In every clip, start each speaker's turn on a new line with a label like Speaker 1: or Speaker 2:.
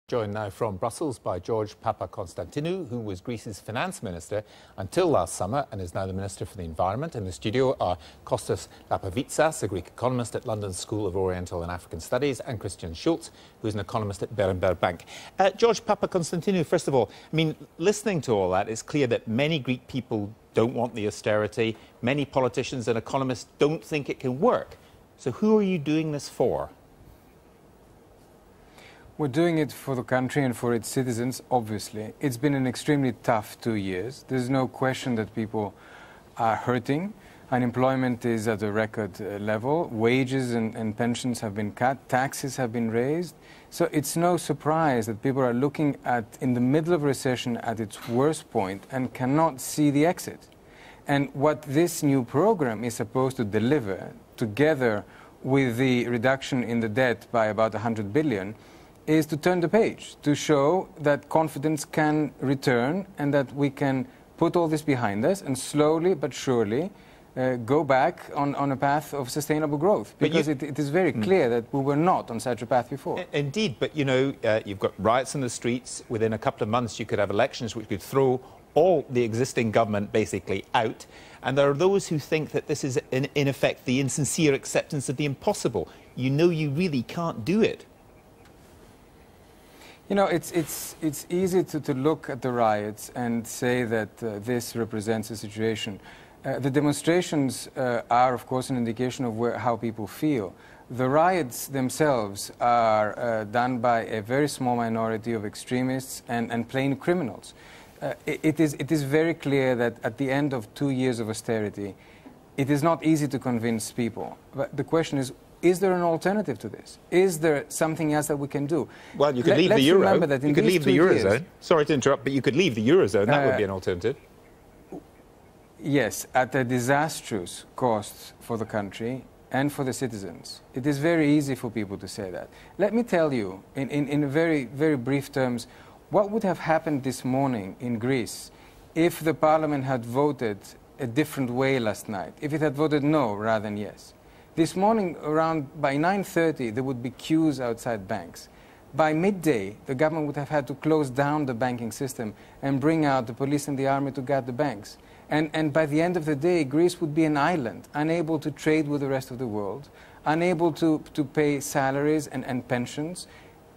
Speaker 1: Joined now from Brussels by George Papaconstantinou, who was Greece's finance minister until last summer and is now the Minister for the Environment. In the studio are Kostas Lapavitsas, a Greek economist at London School of Oriental and African Studies, and Christian Schulz, who is an economist at Berenberg Bank. George Papaconstantinou, first of all, I mean, listening to all that, it's clear that many Greek people don't want the austerity. Many politicians and economists don't think it can work. So who are you doing this for?
Speaker 2: We're doing it for the country and for its citizens, obviously. It's been an extremely tough 2 years. There's no question that people are hurting. Unemployment is at a record level. Wages and pensions have been cut. Taxes have been raised. So it's no surprise that people are looking at, in the middle of a recession, at its worst point and cannot see the exit. And what this new program is supposed to deliver, together with the reduction in the debt by about 100 billion, is to turn the page, to show that confidence can return and that we can put all this behind us and slowly but surely go back on a path of sustainable growth. Because it is very clear that we were not on such a path before.
Speaker 1: Indeed, but you know, you've got riots in the streets. Within a couple of months you could have elections which could throw all the existing government basically out. And there are those who think that this is in effect the insincere acceptance of the impossible. You know you really can't do it.
Speaker 2: You know, it's easy to look at the riots and say that this represents a situation. The demonstrations are, of course, an indication of how people feel. The riots themselves are done by a very small minority of extremists and plain criminals. It is very clear that at the end of 2 years of austerity, it is not easy to convince people. But the question is there an alternative to this? Is there something else that we can do?
Speaker 1: Well, you could leave the euro.
Speaker 2: You could leave the
Speaker 1: eurozone. Sorry to interrupt, but you could leave the eurozone. That would be an alternative.
Speaker 2: Yes, at a disastrous cost for the country and for the citizens. It is very easy for people to say that. Let me tell you, in very, very brief terms, what would have happened this morning in Greece if the parliament had voted a different way last night, if it had voted no rather than yes. This morning, by 9:30, there would be queues outside banks. By midday, the government would have had to close down the banking system and bring out the police and the army to guard the banks. And by the end of the day, Greece would be an island, unable to trade with the rest of the world, unable to pay salaries and pensions.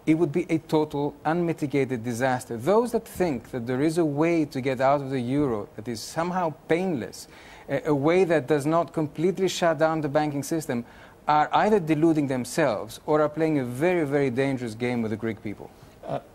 Speaker 2: It would be a total, unmitigated disaster. Those that think that there is a way to get out of the euro that is somehow painless, a way that does not completely shut down the banking system, are either deluding themselves or are playing a very, very dangerous game with the Greek people.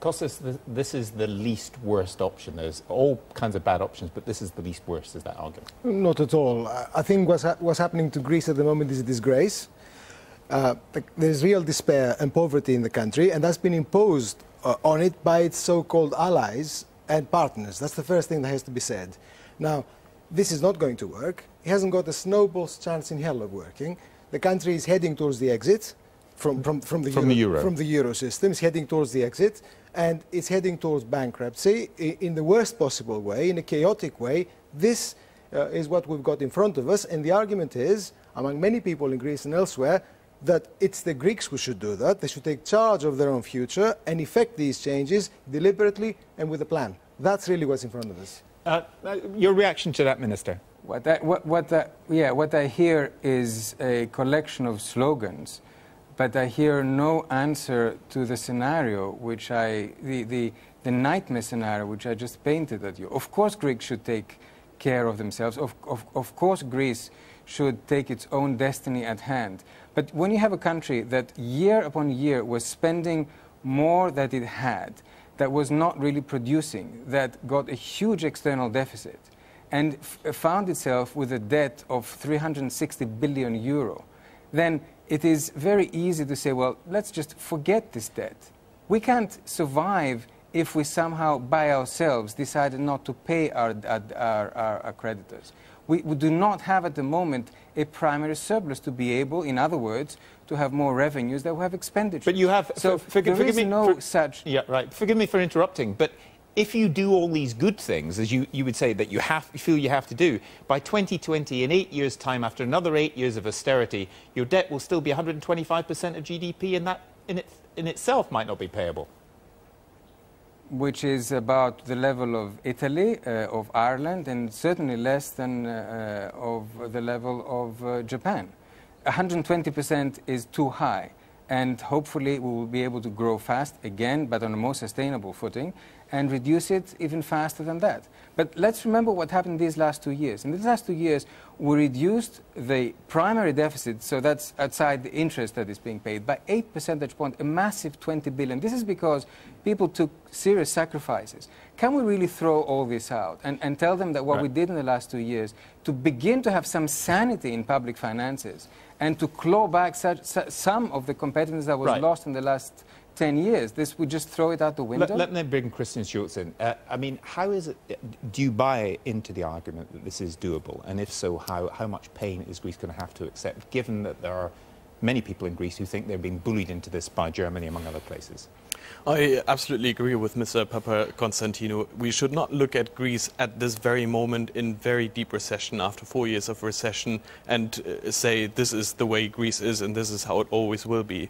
Speaker 1: Kostas, this is the least worst option. There's all kinds of bad options, but this is the least worst, is that argument?
Speaker 3: Not at all. I think what's happening to Greece at the moment is a disgrace. There's real despair and poverty in the country, and that's been imposed on it by its so-called allies and partners. That's the first thing that has to be said. Now, this is not going to work. It hasn't got a snowball's chance in hell of working. The country is heading towards the exit from the euro system. It's heading towards the exit, and it's heading towards bankruptcy in the worst possible way, in a chaotic way. This is what we've got in front of us, and the argument is, among many people in Greece and elsewhere, that it's the Greeks who should do that. They should take charge of their own future and effect these changes deliberately and with a plan. That's really what's in front of us.
Speaker 1: Your reaction to that, Minister?
Speaker 2: What I hear is a collection of slogans, but I hear no answer to the scenario, the nightmare scenario which I just painted at you. Of course Greeks should take care of themselves. Of course Greece should take its own destiny at hand. But when you have a country that year upon year was spending more than it had, that was not really producing, that got a huge external deficit, and found itself with a debt of 360 billion euro, then it is very easy to say, well, let's just forget this debt. We can't survive if we somehow by ourselves decided not to pay our creditors. We do not have at the moment a primary surplus to be able, in other words, to have more revenues than we have expenditures.
Speaker 1: But you have...
Speaker 2: So forgive me such...
Speaker 1: Yeah, right. Forgive me for interrupting, but if you do all these good things, as you would say that you feel you have to do, by 2020, in 8 years' time, after another 8 years of austerity, your debt will still be 125% of GDP, and that in itself might not be payable.
Speaker 2: which is about the level of Italy, of Ireland, and certainly less than of the level of Japan. 120% is too high, and hopefully we will be able to grow fast again, but on a more sustainable footing, and reduce it even faster than that. But let's remember what happened these last 2 years. In these last 2 years, we reduced the primary deficit, so that's outside the interest that is being paid, by 8 percentage points, a massive 20 billion. This is because people took serious sacrifices. Can we really throw all this out and tell them that what we did in the last 2 years to begin to have some sanity in public finances and to claw back some of the competitiveness that was lost in the last 10 years, this would just throw it out the window?
Speaker 1: Let me bring Christian Schulz in. I mean, how is it, do you buy into the argument that this is doable? And if so, how much pain is Greece going to have to accept, given that there are many people in Greece who think they're being bullied into this by Germany, among other places?
Speaker 4: I absolutely agree with Mr. Papaconstantinou. We should not look at Greece at this very moment in very deep recession, after 4 years of recession, and say this is the way Greece is and this is how it always will be.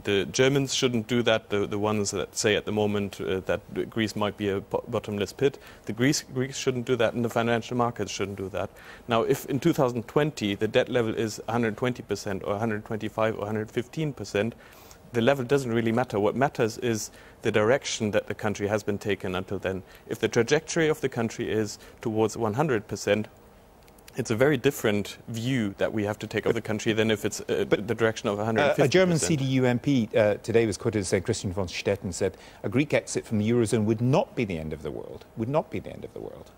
Speaker 4: The Germans shouldn't do that, the ones that say at the moment that Greece might be a bottomless pit. The Greeks shouldn't do that, and the financial markets shouldn't do that. Now, if in 2020 the debt level is 120% or 125 or 115%, the level doesn't really matter. What matters is the direction that the country has been taken until then. If the trajectory of the country is towards 100%, it's a very different view that we have to take of the country than if it's the direction of 150%.
Speaker 1: A German CDU MP today was quoted as saying, Christian von Stetten said, a Greek exit from the Eurozone would not be the end of the world, would not be the end of the world.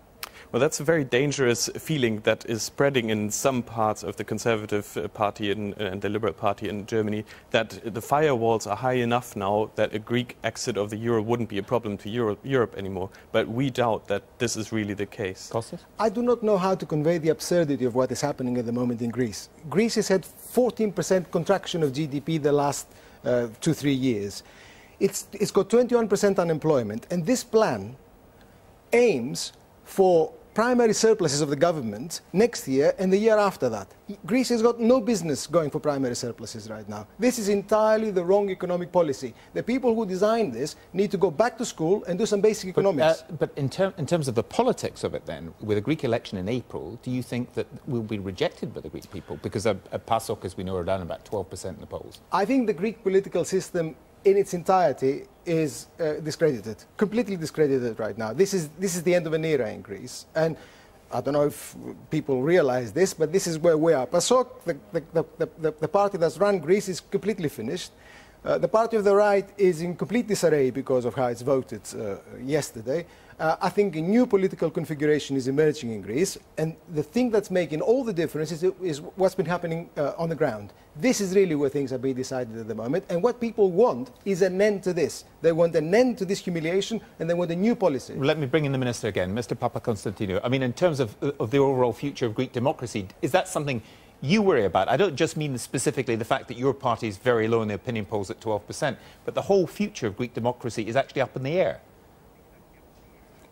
Speaker 4: Well, that's a very dangerous feeling that is spreading in some parts of the Conservative Party and the Liberal Party in Germany, that the firewalls are high enough now that a Greek exit of the euro wouldn't be a problem to Europe anymore. But we doubt that this is really the case.
Speaker 1: Kostas?
Speaker 3: I do not know how to convey the absurdity of what is happening at the moment in Greece. Greece has had 14% contraction of GDP the last 2-3 years. It's got 21% unemployment, and this plan aims for primary surpluses of the government next year and the year after that. Greece has got no business going for primary surpluses right now. This is entirely the wrong economic policy. The people who designed this need to go back to school and do some basic economics.
Speaker 1: But in terms of the politics of it then, with a Greek election in April, do you think that will be rejected by the Greek people? Because PASOK, as we know, are down about 12% in the polls.
Speaker 3: I think the Greek political system in its entirety is discredited, completely discredited right now. This is the end of an era in Greece. And I don't know if people realize this, but this is where we are. PASOK, the party that's run Greece, is completely finished. The party of the right is in complete disarray because of how it's voted yesterday. I think a new political configuration is emerging in Greece, and the thing that's making all the difference is what's been happening on the ground. This is really where things are being decided at the moment, and what people want is an end to this. They want an end to this humiliation, and they want a new policy.
Speaker 1: Let me bring in the Minister again, Mr. Papaconstantinou. I mean, in terms of the overall future of Greek democracy, is that something you worry about? I don't just mean specifically the fact that your party is very low in the opinion polls at 12%, but the whole future of Greek democracy is actually up in the air.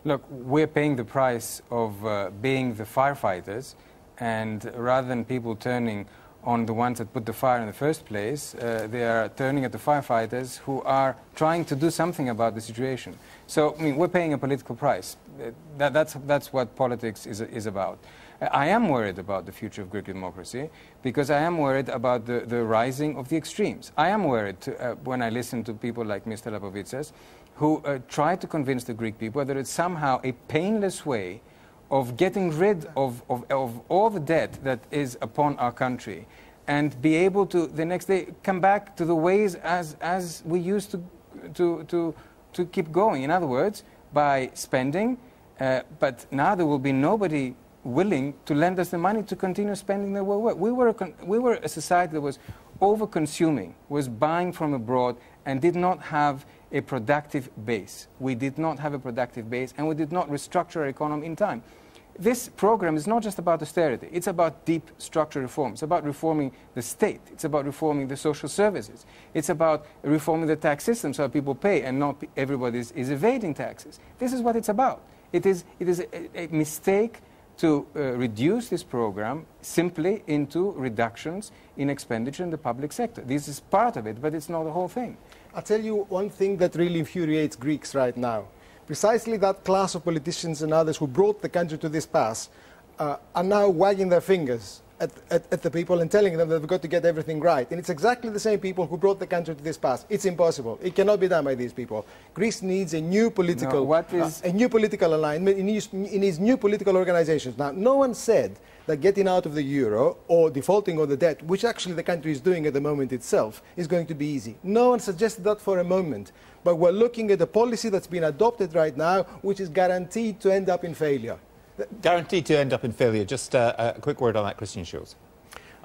Speaker 2: Look, we're paying the price of being the firefighters, and rather than people turning on the ones that put the fire in the first place, they are turning at the firefighters who are trying to do something about the situation. So, I mean, we're paying a political price. That's what politics is about. I am worried about the future of Greek democracy because I am worried about the rising of the extremes. I am worried when I listen to people like Mr. Lapavitsas, who try to convince the Greek people that it's somehow a painless way of getting rid of all the debt that is upon our country and be able to, the next day, come back to the ways as we used to keep going. In other words, by spending, but now there will be nobody willing to lend us the money to continue spending the way we were a society that was over-consuming, was buying from abroad, and did not have a productive base. We did not have a productive base, and we did not restructure our economy in time. This program is not just about austerity. It's about deep structural reform. It's about reforming the state. It's about reforming the social services. It's about reforming the tax system so that people pay and not everybody is evading taxes. This is what it's about. It is a mistake to reduce this program simply into reductions in expenditure in the public sector. This is part of it, but it's not the whole thing.
Speaker 3: I'll tell you one thing that really infuriates Greeks right now. precisely that class of politicians and others who brought the country to this pass are now wagging their fingers at the people and telling them that we've got to get everything right. And it's exactly the same people who brought the country to this pass. It's impossible. It cannot be done by these people. Greece needs a new political, a new political alignment. It needs new political organizations. Now, no one said that getting out of the euro or defaulting on the debt, which actually the country is doing at the moment itself, is going to be easy. No one suggested that for a moment. But we're looking at a policy that's been adopted right now, which is guaranteed to end up in failure.
Speaker 1: Guaranteed to end up in failure. Just a quick word on that, Christian Schulz.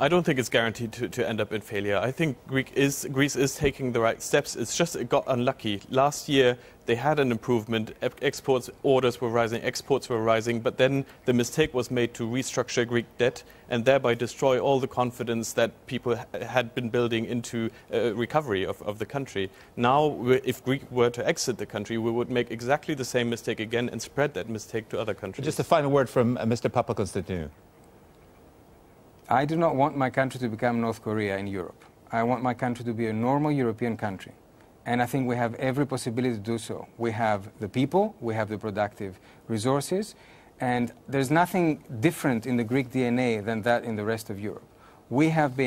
Speaker 4: I don't think it's guaranteed to end up in failure. I think Greece is taking the right steps. It's just it got unlucky. Last year they had an improvement. Exports orders were rising, exports were rising, but then the mistake was made to restructure Greek debt and thereby destroy all the confidence that people had been building into recovery of the country. Now, if Greece were to exit the country, we would make exactly the same mistake again and spread that mistake to other countries.
Speaker 1: Just a final word from Mr. Papaconstantinou.
Speaker 2: I do not want my country to become North Korea in Europe. I want my country to be a normal European country. And I think we have every possibility to do so. We have the people, we have the productive resources, and there's nothing different in the Greek DNA than that in the rest of Europe. We have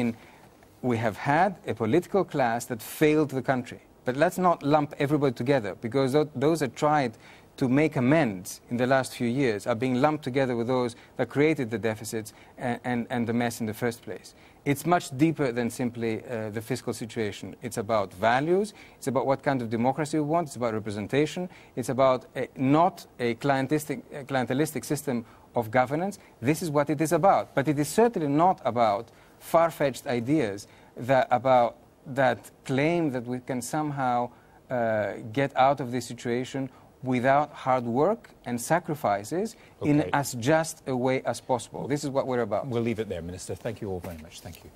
Speaker 2: had a political class that failed the country. But let's not lump everybody together, because those that tried to make amends in the last few years are being lumped together with those that created the deficits and the mess in the first place. It's much deeper than simply the fiscal situation. It's about values, it's about what kind of democracy we want, it's about representation, it's about not a clientelistic system of governance. This is what it is about. But it is certainly not about far-fetched ideas that claim that we can somehow get out of this situation without hard work and sacrifices in as just a way as possible. This is what we're about.
Speaker 1: We'll leave it there, Minister. Thank you all very much. Thank you.